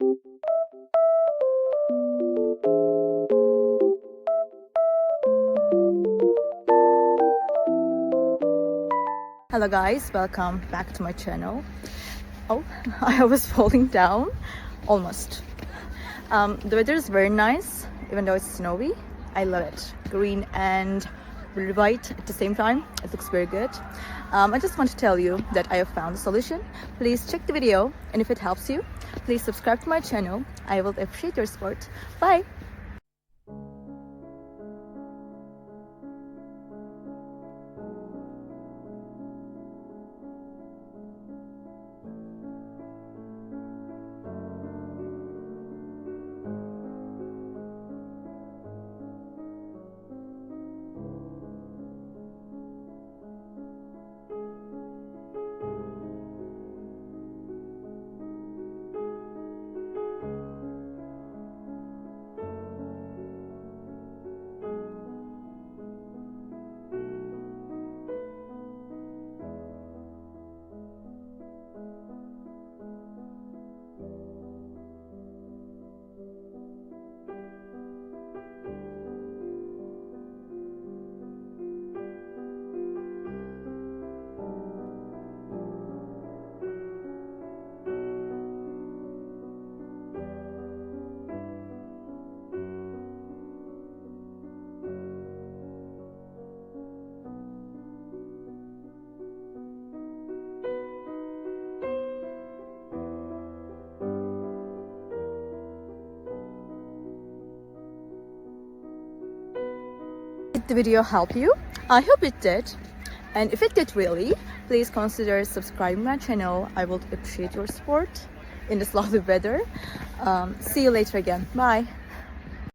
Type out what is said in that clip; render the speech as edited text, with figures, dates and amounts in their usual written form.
Hello guys, welcome back to my channel. Oh, I was falling down almost. The weather is very nice, even though it's snowy. I love it. Green and really white at the same time. It looks very good. I just want to tell you that I have found a solution. Please check the video, and if it helps you, please subscribe to my channel. I will appreciate your support. Bye! Did the video help you? I hope it did. And if it did really, please consider subscribing my channel. I would appreciate your support in this lovely weather. See you later again. Bye.